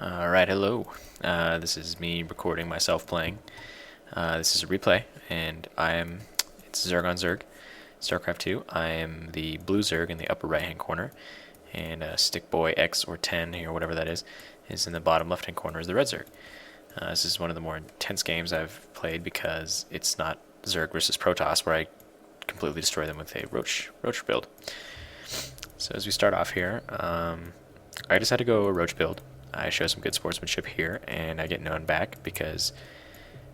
Alright, hello. This is me recording myself playing. This is a replay, and it's Zerg on Zerg, StarCraft 2. I am the blue Zerg in the upper right hand corner, and Stick Boy X or 10, or whatever that is in the bottom left hand corner is the red Zerg. This is one of the more intense games I've played because it's not Zerg versus Protoss, where I completely destroy them with a Roach build. So as we start off here, I just had to go a Roach build. I show some good sportsmanship here, and I get known back because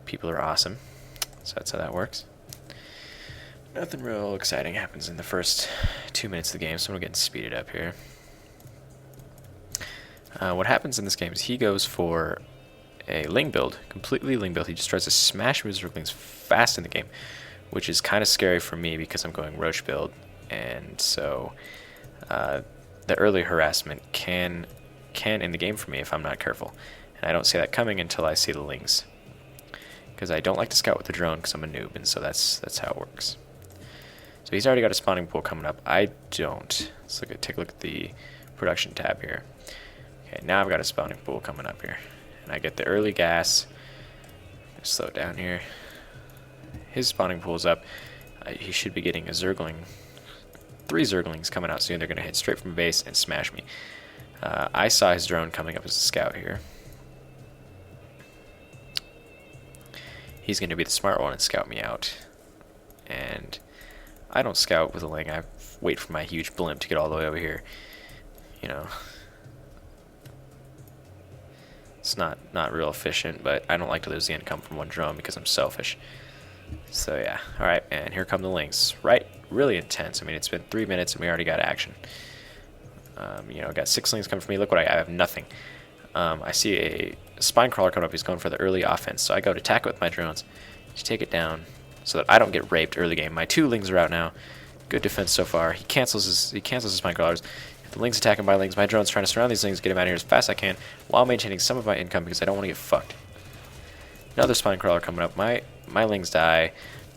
people are awesome. So that's how that works. Nothing real exciting happens in the first 2 minutes of the game, so I'm getting speeded up here. What happens in this game is he goes for a Ling build, completely Ling build. He just tries to smash moves Zerglings fast in the game, which is kind of scary for me because I'm going Roach build, and so the early harassment can end the game for me if I'm not careful. And I don't see that coming until I see the Lings, because I don't like to scout with the drone because I'm a noob, and so that's how it works. So he's already got a spawning pool coming up. I don't. Let's take a look at the production tab here. Okay, now I've got a spawning pool coming up here, and I get the early gas. Just slow it down here. His spawning pool's up. He should be getting a Zergling. 3 Zerglings coming out soon. They're going to hit straight from base and smash me. I saw his drone coming up as a scout here. He's going to be the smart one and scout me out. And I don't scout with a Ling. I wait for my huge blimp to get all the way over here. You know, it's not real efficient, but I don't like to lose the income from one drone because I'm selfish. So yeah, alright, and here come the Lings. Right, really intense. I mean, it's been 3 minutes and we already got action. You know, got 6 Lings coming for me. Look what I have, nothing. I see a spine crawler coming up. He's going for the early offense, so I go to attack it with my drones. Just take it down so that I don't get raped early game. My 2 Lings are out now. Good defense so far. He cancels his spine crawlers. The Lings attacking my Lings. My drone's trying to surround these Lings, get him out of here as fast as I can, while maintaining some of my income because I don't want to get fucked. Another spine crawler coming up. My Lings die.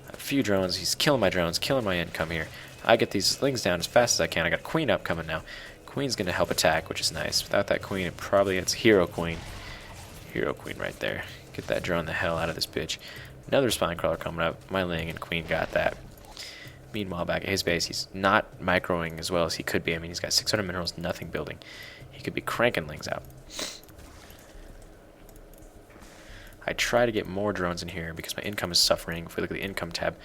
A few drones. He's killing my drones, killing my income here. I get these Lings down as fast as I can. I got a Queen up coming now. Queen's going to help attack, which is nice. Without that Queen, it's Hero Queen. Hero Queen right there. Get that drone the hell out of this bitch. Another spine crawler coming up. My Ling and Queen got that. Meanwhile, back at his base, he's not microing as well as he could be. I mean, he's got 600 minerals, nothing building. He could be cranking Lings out. I try to get more drones in here because my income is suffering. If we look at the income tab,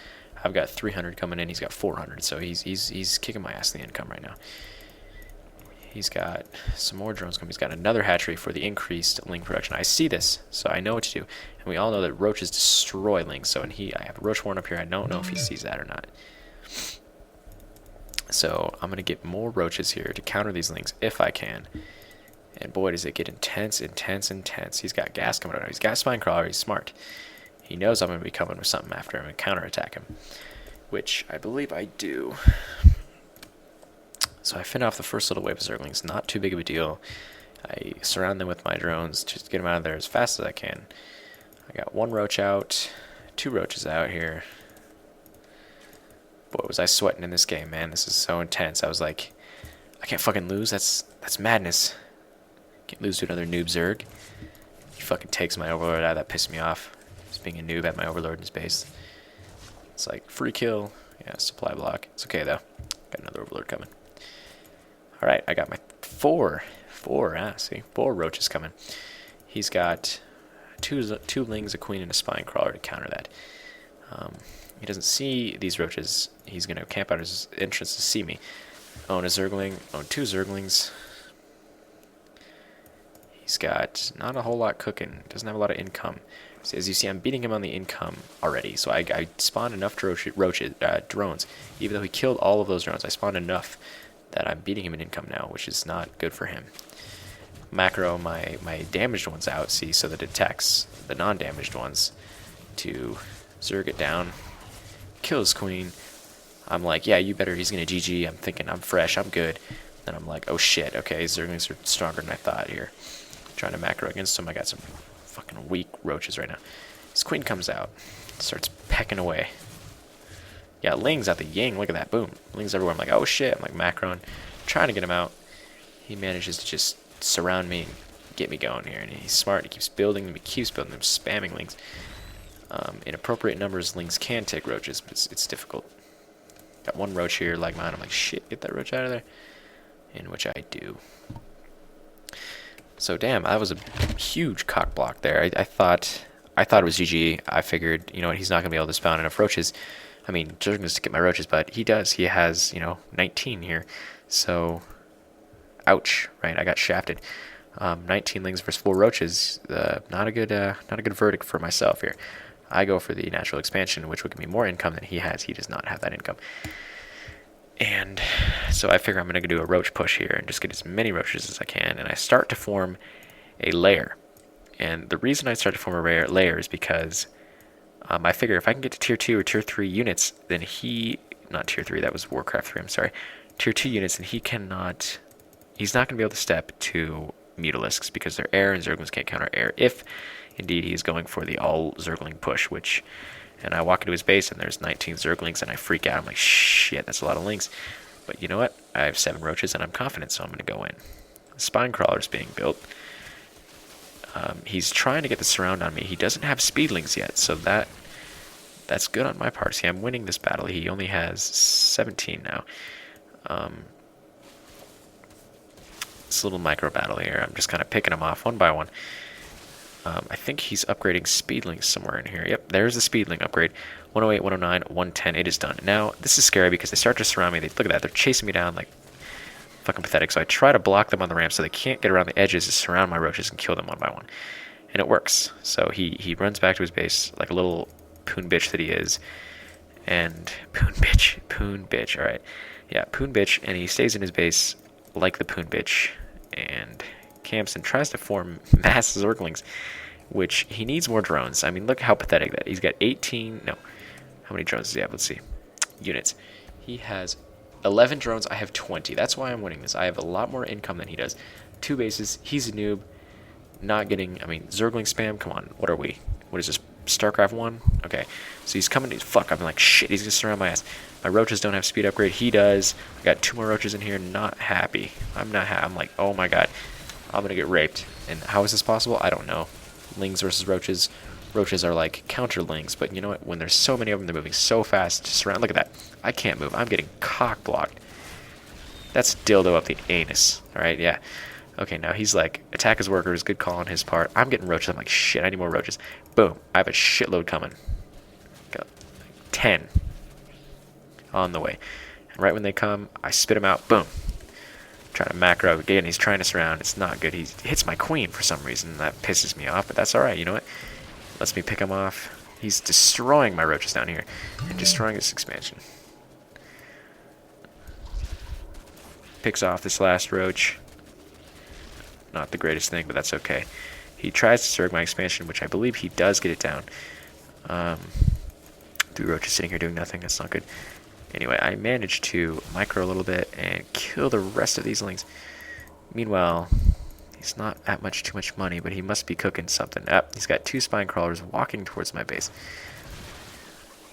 I've got 300 coming in. He's got 400, so he's kicking my ass in the income right now. He's got some more drones coming. He's got another hatchery for the increased Ling production. I see this, so I know what to do. And we all know that roaches destroy Lings. So I have a roach horn up here. I don't know if he sees that or not. So I'm going to get more roaches here to counter these Lings if I can. And boy, does it get intense, intense, intense. He's got gas coming out. He's got spine crawler. He's smart. He knows I'm going to be coming with something after him and counterattack him, which I believe I do. So I fend off the first little wave of Zerglings. Not too big of a deal. I surround them with my drones just to get them out of there as fast as I can. I got 1 roach out, 2 roaches out here. Boy, was I sweating in this game, man. This is so intense. I was like, I can't fucking lose. That's madness. Can't lose to another noob Zerg. He fucking takes my overlord out. That pissed me off. Just being a noob at my overlord in his base. It's like, free kill. Yeah, supply block. It's okay, though. Got another overlord coming. Alright, I got my 4 roaches coming. He's got two Lings, a Queen, and a spine crawler to counter that. He doesn't see these roaches. He's going to camp out his entrance to see me. Own a Zergling, own 2 Zerglings. He's got not a whole lot cooking. Doesn't have a lot of income. So as you see, I'm beating him on the income already. So I spawned enough drones. Even though he killed all of those drones, I spawned enough that I'm beating him in income now, which is not good for him. Macro my damaged ones out, see, so that it attacks the non-damaged ones to Zerg it down, kill his Queen. I'm like, yeah, you better, he's going to GG. I'm thinking, I'm fresh, I'm good. Then I'm like, oh shit, okay, Zerglings are stronger than I thought here. Trying to macro against him. I got some fucking weak roaches right now. His Queen comes out, starts pecking away. Yeah, Ling's at the Ying. Look at that. Boom. Ling's everywhere. I'm like, oh shit. I'm like macroing, trying to get him out. He manages to just surround me, get me going here. And he's smart. He keeps building them. He keeps building them, spamming lings. In appropriate numbers, lings can take roaches, but it's difficult. Got one roach here, like mine. I'm like, shit, get that roach out of there. In which I do. So damn, that was a huge cock block there. I thought it was GG. I figured, you know what, he's not gonna be able to spawn enough roaches. I mean, Jurgens to get my roaches, but he does. He has, 19 here. So, ouch, right? I got shafted. 19 lings versus 4 roaches. Not a good verdict for myself here. I go for the natural expansion, which would give me more income than he has. He does not have that income. And so I figure I'm going to do a roach push here and just get as many roaches as I can. And I start to form a layer. And the reason I start to form a layer is because I figure if I can get to tier 2 or tier 3 units, then not tier 3, that was Warcraft 3, I'm sorry. Tier 2 units, then he's not going to be able to step to Mutalisks because they're air and Zerglings can't counter air if indeed he is going for the all Zergling push, and I walk into his base and there's 19 Zerglings and I freak out. I'm like, shit, that's a lot of lings. But you know what? I have 7 roaches and I'm confident, so I'm going to go in. The spine crawler is being built. He's trying to get the surround on me. He doesn't have speedlings yet, so that's good on my part. See, I'm winning this battle. He only has 17 now. This little micro battle here, I'm just kind of picking him off one by one. I think he's upgrading speedlings somewhere in here. Yep, there's the speedling upgrade. 108, 109, 110. It is done. Now, this is scary because they start to surround me. Look at that. They're chasing me down like fucking pathetic. So I try to block them on the ramp so they can't get around the edges to surround my roaches and kill them one by one. And it works. So he runs back to his base like a little poon bitch that he is. And poon bitch. All right. Yeah, poon bitch. And he stays in his base like the poon bitch. And camps and tries to form mass Zerglings, which he needs more drones. I mean, look how pathetic that. He's got 18, no, how many drones does he have? Let's see. Units. He has 11 drones, I have 20. That's why I'm winning this. I have a lot more income than he does. 2 bases, he's a noob, not getting, Zergling spam, come on, what are we? What is this, StarCraft 1? Okay, so he's coming, fuck, I'm like, shit, he's gonna surround my ass. My roaches don't have speed upgrade, he does. I got 2 more roaches in here, not happy. I'm like, oh my god. I'm gonna get raped. And how is this possible? I don't know. Lings versus roaches. Roaches are like counter lings, but you know what? When there's so many of them, they're moving so fast to surround. Look at that. I can't move. I'm getting cock blocked. That's dildo up the anus. Alright, yeah. Okay, now he's like, attack his workers, good call on his part. I'm getting roaches. I'm like, shit, I need more roaches. Boom. I have a shitload coming. Got 10 on the way. And right when they come, I spit them out. Boom. Trying to macro again. He's trying to surround. It's not good. He hits my queen for some reason. That pisses me off, but that's alright. You know what? Lets me pick him off. He's destroying my roaches down here and destroying this expansion. Picks off this last roach. Not the greatest thing, but that's okay. He tries to surge my expansion, which I believe he does get it down. 3 roaches sitting here doing nothing. That's not good. Anyway, I managed to micro a little bit and kill the rest of these lings. Meanwhile, he's not at too much money, but he must be cooking something. He's got 2 spine crawlers walking towards my base.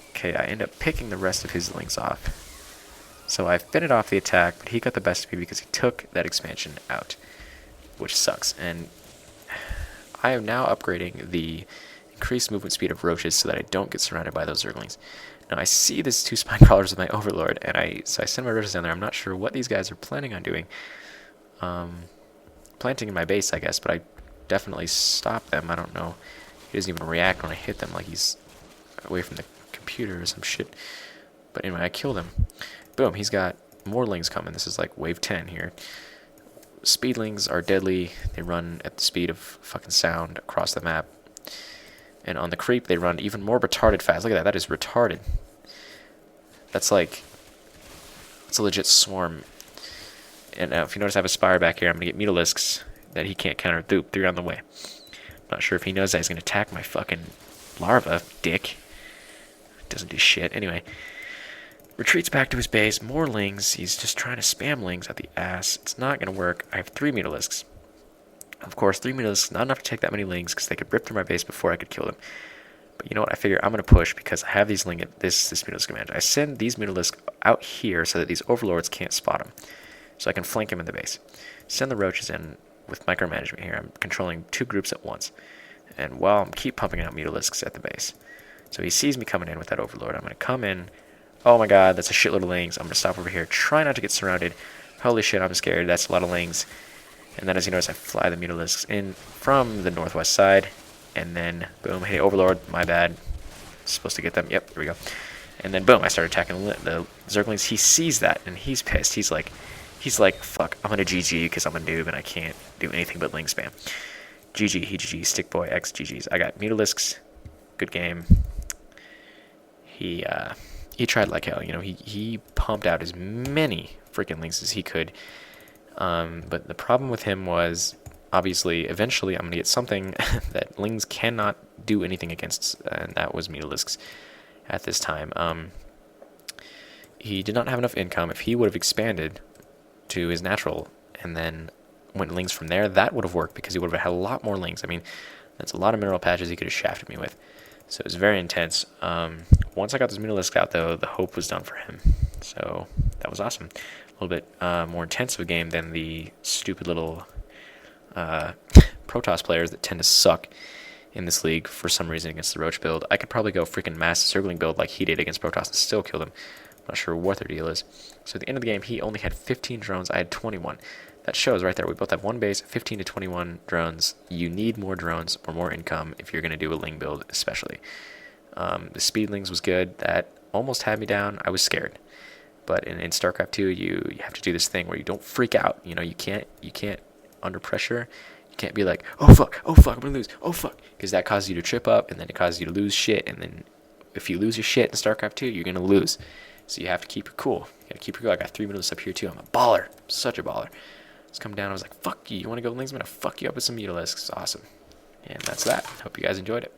Okay, I end up picking the rest of his lings off. So I fended off the attack, but he got the best of me because he took that expansion out, which sucks. And I am now upgrading the increased movement speed of roaches so that I don't get surrounded by those Zerglings. Now I see this 2 spine crawlers with my overlord, and so I send my roaches down there. I'm not sure what these guys are planning on doing. Planting in my base, I guess, but I definitely stop them. I don't know. He doesn't even react when I hit them, like he's away from the computer or some shit. But anyway, I killed him. Boom, he's got more lings coming. This is like wave 10 here. Speedlings are deadly. They run at the speed of fucking sound across the map. And on the creep, they run even more retarded fast. Look at that. That is retarded. That's like... it's a legit swarm. And if you notice I have a spire back here, I'm going to get Mutalisks that he can't counter. 3 on the way. Not sure if he knows that he's going to attack my fucking larva, dick. Doesn't do shit. Anyway. Retreats back to his base. More lings. He's just trying to spam lings at the ass. It's not going to work. I have 3 Mutalisks. Of course, 3 Mutalisks, not enough to take that many lings because they could rip through my base before I could kill them. But you know what? I figure I'm going to push because I have these this Mutalisk command. I send these Mutalisks out here so that these overlords can't spot them. So I can flank him in the base. Send the roaches in. with micromanagement here. I'm controlling 2 groups at once. And while I'm keep pumping out Mutalisks at the base. So he sees me coming in with that Overlord. I'm going to come in. Oh my god, that's a shitload of Lings. I'm going to stop over here. Try not to get surrounded. Holy shit, I'm scared. That's a lot of Lings. And then as you notice, I fly the Mutalisks in from the northwest side. And then, boom, hey, Overlord, my bad. Supposed to get them. Yep, here we go. And then, boom, I start attacking the Zerglings. He sees that, and he's pissed. He's like, fuck, I'm going to GG because I'm a noob and I can't do anything but Ling spam. GG, he GG, Stickboy, X GG's. I got Mutalisks. Good game. He tried like hell, you know, he pumped out as many freaking Lings as he could. But the problem with him was, obviously, eventually I'm going to get something that Lings cannot do anything against, and that was Mutalisks at this time. He did not have enough income. If he would have expanded to his natural and then went Lings from there, that would have worked because he would have had a lot more Lings. I mean, that's a lot of mineral patches he could have shafted me with. So it was very intense. Once I got this Mutalisk out, though, the hope was done for him. So that was awesome. A little bit more intense of a game than the stupid little Protoss players that tend to suck in this league for some reason against the Roach build. I could probably go freaking mass circling build like he did against Protoss and still kill them. I'm not sure what their deal is. So at the end of the game, he only had 15 drones. I had 21. That shows right there. We both have one base, 15 to 21 drones. You need more drones or more income if you're going to do a Ling build, especially. The Speedlings was good. That almost had me down. I was scared. But in StarCraft 2, you have to do this thing where you don't freak out. You know, you can't under pressure. You can't be like, oh fuck, I'm gonna lose, oh fuck, because that causes you to trip up, and then it causes you to lose shit, and then if you lose your shit in StarCraft 2, you're gonna lose. So you have to keep it cool. You gotta keep it cool. I got 3 minutes up here too. I'm a baller, such a baller. Let's come down. I was like, fuck you. You want to go Lings? I'm gonna fuck you up with some Mutalisks. Awesome. And that's that. Hope you guys enjoyed it.